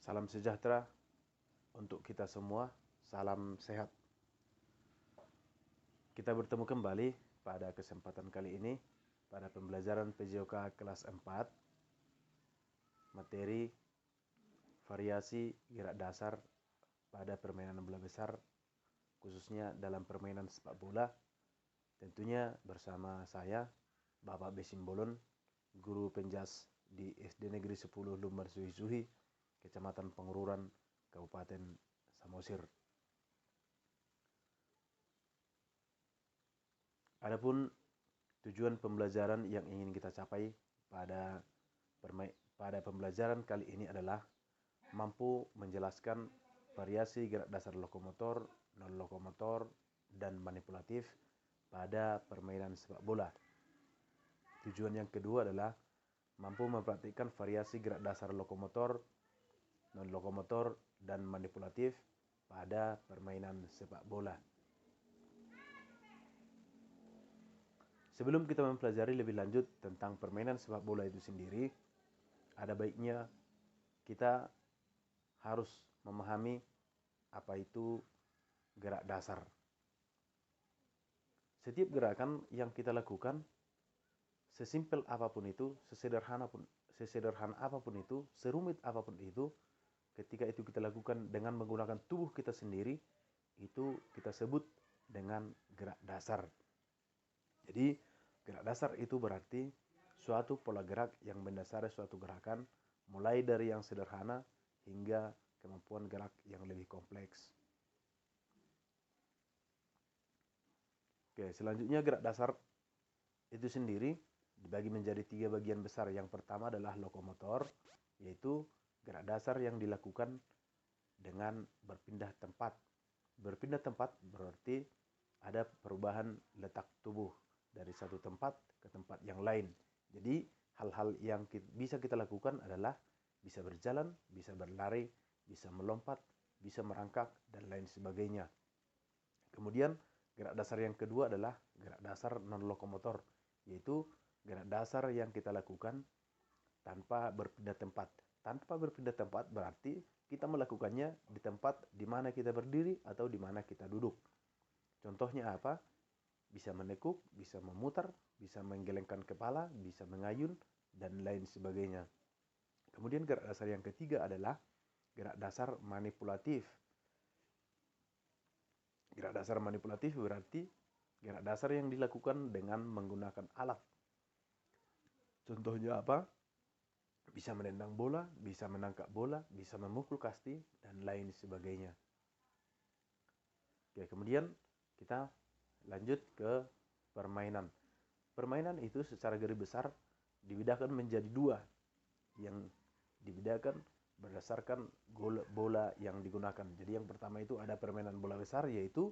Salam sejahtera untuk kita semua, salam sehat. Kita bertemu kembali pada kesempatan kali ini pada pembelajaran PJOK kelas 4, materi variasi gerak dasar pada permainan bola besar, khususnya dalam permainan sepak bola. Tentunya bersama saya, Bapak Besim Bolon, guru penjas di SD Negeri 10 Lumbar Suhi-Suhi, Kecamatan Pengururan, Kabupaten Samosir. Adapun tujuan pembelajaran yang ingin kita capai pada pembelajaran kali ini adalah mampu menjelaskan variasi gerak dasar lokomotor, non lokomotor, dan manipulatif pada permainan sepak bola. Tujuan yang kedua adalah mampu mempraktikkan variasi gerak dasar lokomotor, non lokomotor, dan manipulatif pada permainan sepak bola. Sebelum kita mempelajari lebih lanjut tentang permainan sepak bola itu sendiri, ada baiknya kita harus memahami apa itu gerak dasar. Setiap gerakan yang kita lakukan, sesimpel apapun itu, sesederhana apapun itu, serumit apapun itu, ketika itu kita lakukan dengan menggunakan tubuh kita sendiri, itu kita sebut dengan gerak dasar. Jadi gerak dasar itu berarti suatu pola gerak yang mendasari suatu gerakan, mulai dari yang sederhana hingga kemampuan gerak yang lebih kompleks. Oke, selanjutnya gerak dasar itu sendiri dibagi menjadi 3 bagian besar. Yang pertama adalah lokomotor, yaitu gerak dasar yang dilakukan dengan berpindah tempat. Berpindah tempat berarti ada perubahan letak tubuh dari satu tempat ke tempat yang lain. Jadi hal-hal yang bisa kita lakukan adalah bisa berjalan, bisa berlari, bisa melompat, bisa merangkak, dan lain sebagainya. Kemudian gerak dasar yang kedua adalah gerak dasar non-lokomotor, yaitu gerak dasar yang kita lakukan tanpa berpindah tempat. Tanpa berpindah tempat berarti kita melakukannya di tempat di mana kita berdiri atau di mana kita duduk. Contohnya apa? Bisa menekuk, bisa memutar, bisa menggelengkan kepala, bisa mengayun, dan lain sebagainya. Kemudian gerak dasar yang ketiga adalah gerak dasar manipulatif. Gerak dasar manipulatif berarti gerak dasar yang dilakukan dengan menggunakan alat. Contohnya apa? Bisa menendang bola, bisa menangkap bola, bisa memukul kasti, dan lain sebagainya. Oke, kemudian kita lanjut ke permainan. Permainan itu secara garis besar dibedakan menjadi 2, yang dibedakan berdasarkan bola yang digunakan. Jadi yang pertama itu ada permainan bola besar, yaitu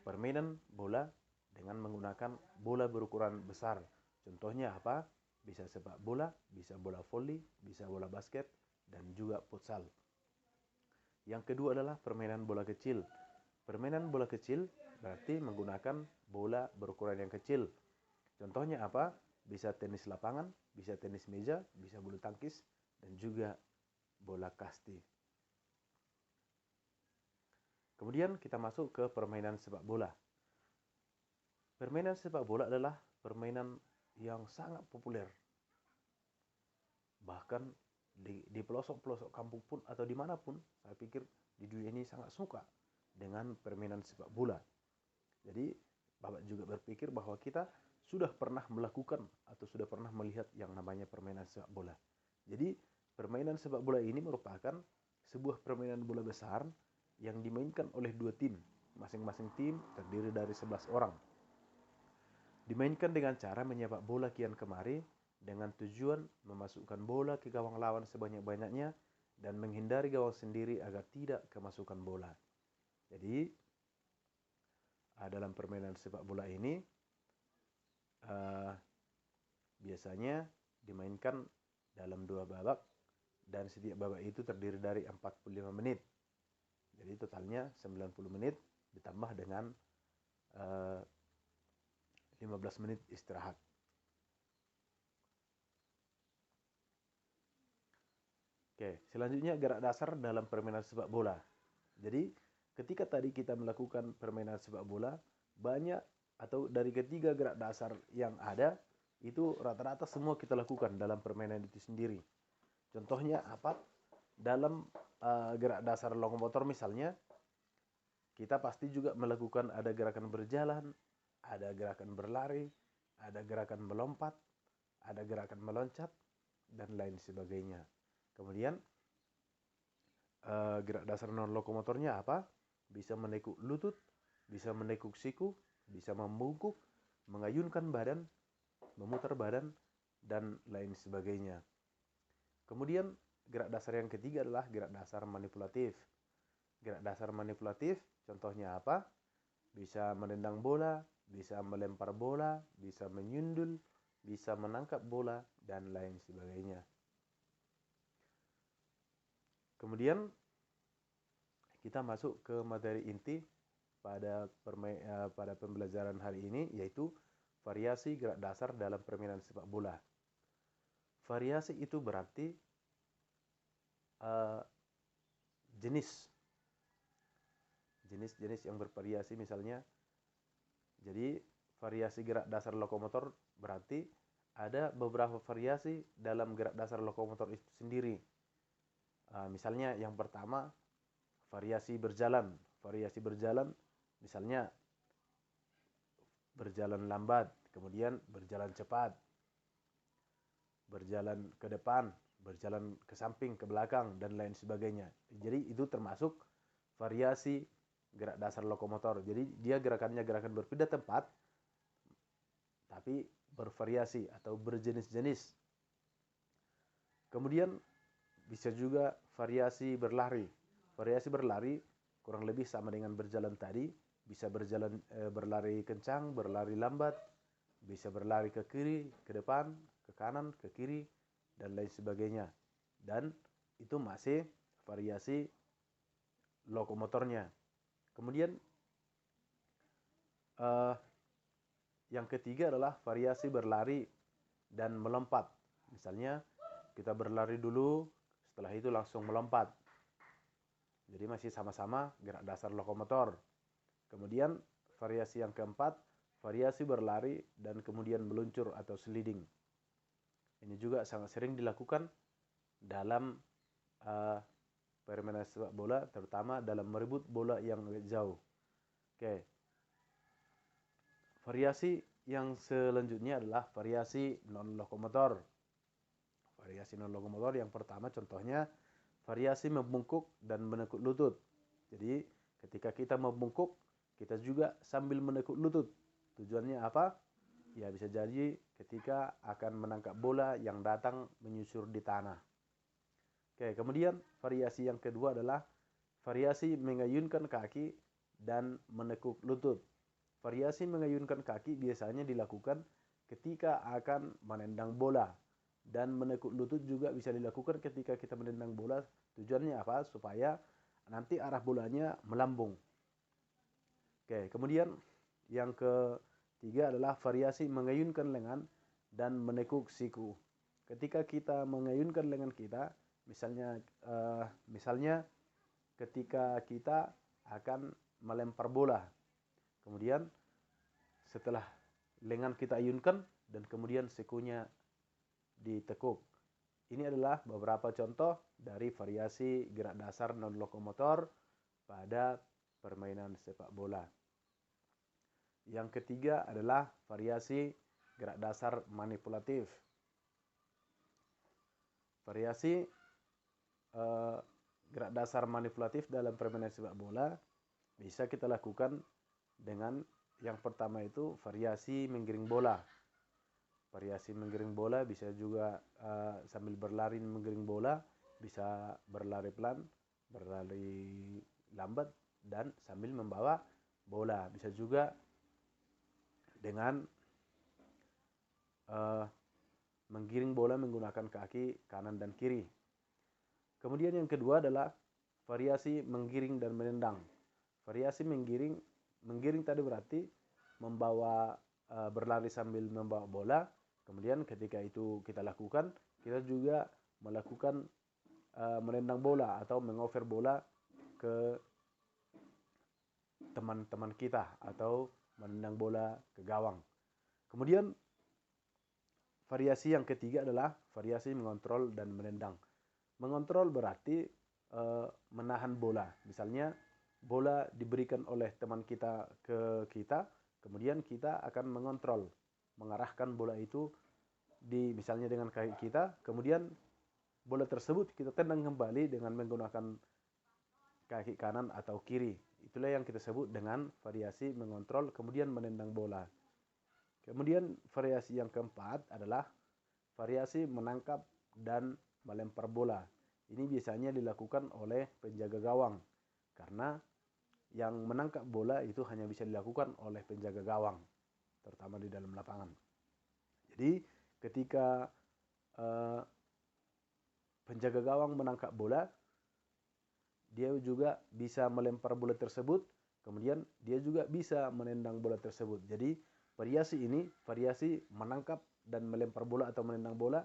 permainan bola dengan menggunakan bola berukuran besar. Contohnya apa? Bisa sepak bola, bisa bola voli, bisa bola basket, dan juga futsal. Yang kedua adalah permainan bola kecil. Permainan bola kecil berarti menggunakan bola berukuran yang kecil. Contohnya apa? Bisa tenis lapangan, bisa tenis meja, bisa bulu tangkis, dan juga bola kasti. Kemudian kita masuk ke permainan sepak bola. Permainan sepak bola adalah permainan yang sangat populer. Bahkan di pelosok-pelosok kampung pun atau dimanapun, saya pikir di dunia ini sangat suka dengan permainan sepak bola. Jadi Bapak juga berpikir bahwa kita sudah pernah melakukan atau sudah pernah melihat yang namanya permainan sepak bola. Jadi permainan sepak bola ini merupakan sebuah permainan bola besar yang dimainkan oleh 2 tim. Masing-masing tim terdiri dari 11 orang. Dimainkan dengan cara menyepak bola kian kemari dengan tujuan memasukkan bola ke gawang lawan sebanyak-banyaknya dan menghindari gawang sendiri agar tidak kemasukan bola. Jadi dalam permainan sepak bola ini biasanya dimainkan dalam 2 babak dan setiap babak itu terdiri dari 45 menit. Jadi totalnya 90 menit ditambah dengan 15 menit istirahat. Oke, selanjutnya gerak dasar dalam permainan sepak bola. Jadi, ketika tadi kita melakukan permainan sepak bola, banyak atau dari ketiga gerak dasar yang ada, itu rata-rata semua kita lakukan dalam permainan itu sendiri. Contohnya apa? Dalam gerak dasar lokomotor misalnya, kita pasti juga melakukan ada gerakan berjalan, ada gerakan berlari, ada gerakan melompat, ada gerakan meloncat, dan lain sebagainya. Kemudian gerak dasar non lokomotornya apa? Bisa menekuk lutut, bisa menekuk siku, bisa membungkuk, mengayunkan badan, memutar badan, dan lain sebagainya. Kemudian gerak dasar yang ketiga adalah gerak dasar manipulatif. Gerak dasar manipulatif contohnya apa? Bisa menendang bola, bisa melempar bola, bisa menyundul, bisa menangkap bola, dan lain sebagainya. Kemudian kita masuk ke materi inti pada pembelajaran hari ini, yaitu variasi gerak dasar dalam permainan sepak bola. Variasi itu berarti jenis yang bervariasi, misalnya. Jadi variasi gerak dasar lokomotor berarti ada beberapa variasi dalam gerak dasar lokomotor itu sendiri. Misalnya yang pertama, variasi berjalan. Variasi berjalan misalnya berjalan lambat, kemudian berjalan cepat, berjalan ke depan, berjalan ke samping, ke belakang, dan lain sebagainya. Jadi itu termasuk variasi gerak dasar lokomotor. Jadi dia gerakannya gerakan berpindah tempat, tapi bervariasi atau berjenis-jenis. Kemudian bisa juga variasi berlari. Variasi berlari kurang lebih sama dengan berjalan tadi. Bisa berlari kencang, berlari lambat, bisa berlari ke kiri, ke depan, ke kanan, ke kiri, dan lain sebagainya. Dan itu masih variasi lokomotornya. Kemudian yang ketiga adalah variasi berlari dan melompat. Misalnya kita berlari dulu, setelah itu langsung melompat. Jadi masih sama-sama gerak dasar lokomotor. Kemudian variasi yang keempat, variasi berlari dan kemudian meluncur atau sliding. Ini juga sangat sering dilakukan dalam permainan sepak bola, terutama dalam merebut bola yang jauh. Oke. Variasi yang selanjutnya adalah variasi non-lokomotor. Variasi non-lokomotor yang pertama contohnya variasi membungkuk dan menekuk lutut. Jadi ketika kita membungkuk, kita juga sambil menekuk lutut. Tujuannya apa? Ya bisa jadi ketika akan menangkap bola yang datang menyusur di tanah. Oke, kemudian variasi yang kedua adalah variasi mengayunkan kaki dan menekuk lutut. Variasi mengayunkan kaki biasanya dilakukan ketika akan menendang bola, dan menekuk lutut juga bisa dilakukan ketika kita menendang bola. Tujuannya apa? Supaya nanti arah bolanya melambung. Oke, kemudian yang ketiga adalah variasi mengayunkan lengan dan menekuk siku. Ketika kita mengayunkan lengan kita, misalnya ketika kita akan melempar bola, kemudian setelah lengan kita ayunkan dan kemudian sikunya ditekuk. Ini adalah beberapa contoh dari variasi gerak dasar non-lokomotor pada permainan sepak bola. Yang ketiga adalah variasi gerak dasar manipulatif. Variasi gerak dasar manipulatif dalam permainan sepak bola bisa kita lakukan dengan yang pertama itu variasi menggiring bola. Variasi menggiring bola bisa juga sambil berlari menggiring bola, bisa berlari pelan, berlari lambat, dan sambil membawa bola. Bisa juga dengan menggiring bola menggunakan kaki kanan dan kiri. Kemudian yang kedua adalah variasi menggiring dan menendang. Variasi menggiring tadi berarti membawa berlari sambil membawa bola. Kemudian ketika itu kita lakukan, kita juga melakukan menendang bola atau mengover bola ke teman-teman kita atau menendang bola ke gawang. Kemudian variasi yang ketiga adalah variasi mengontrol dan menendang. Mengontrol berarti menahan bola. Misalnya bola diberikan oleh teman kita ke kita, kemudian kita akan mengontrol, mengarahkan bola itu misalnya dengan kaki kita, kemudian bola tersebut kita tendang kembali dengan menggunakan kaki kanan atau kiri. Itulah yang kita sebut dengan variasi mengontrol kemudian menendang bola. Kemudian variasi yang keempat adalah variasi menangkap dan melempar bola. Ini biasanya dilakukan oleh penjaga gawang, karena yang menangkap bola itu hanya bisa dilakukan oleh penjaga gawang, terutama di dalam lapangan. Jadi ketika penjaga gawang menangkap bola, dia juga bisa melempar bola tersebut, kemudian dia juga bisa menendang bola tersebut. Jadi variasi ini, variasi menangkap dan melempar bola atau menendang bola,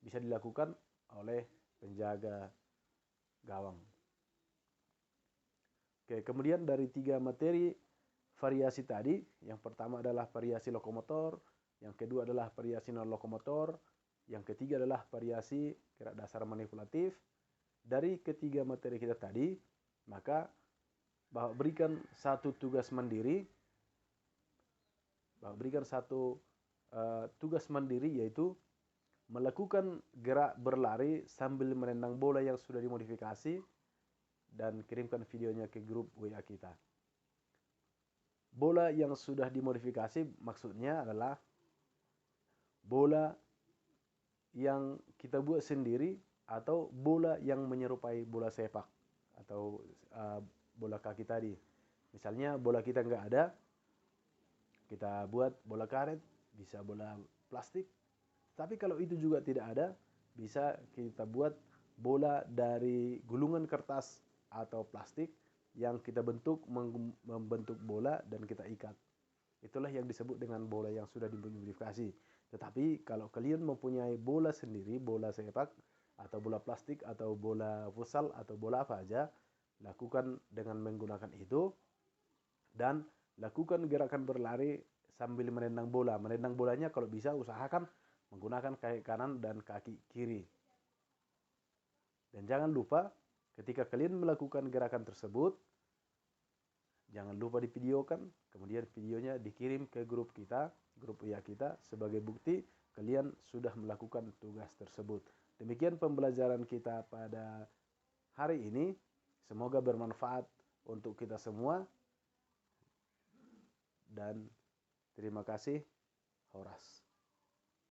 bisa dilakukan oleh penjaga gawang. Oke, kemudian dari 3 materi variasi tadi, yang pertama adalah variasi lokomotor, yang kedua adalah variasi non lokomotor, yang ketiga adalah variasi gerak dasar manipulatif. Dari ketiga materi kita tadi, maka Bapak berikan satu tugas mandiri, tugas mandiri yaitu melakukan gerak berlari sambil menendang bola yang sudah dimodifikasi dan kirimkan videonya ke grup WA kita. Bola yang sudah dimodifikasi maksudnya adalah bola yang kita buat sendiri atau bola yang menyerupai bola sepak atau bola kaki tadi. Misalnya bola kita nggak ada, kita buat bola karet, bisa bola plastik. Tapi kalau itu juga tidak ada, bisa kita buat bola dari gulungan kertas atau plastik yang kita membentuk bola dan kita ikat. Itulah yang disebut dengan bola yang sudah dimodifikasi. Tetapi kalau kalian mempunyai bola sendiri, bola sepak atau bola plastik atau bola futsal atau bola apa aja, lakukan dengan menggunakan itu dan lakukan gerakan berlari sambil menendang bola. Menendang bolanya kalau bisa usahakan menggunakan kaki kanan dan kaki kiri. Dan jangan lupa ketika kalian melakukan gerakan tersebut, jangan lupa divideokan, kemudian videonya dikirim ke grup kita, grup WA kita, sebagai bukti kalian sudah melakukan tugas tersebut. Demikian pembelajaran kita pada hari ini. Semoga bermanfaat untuk kita semua. Dan terima kasih. Horas.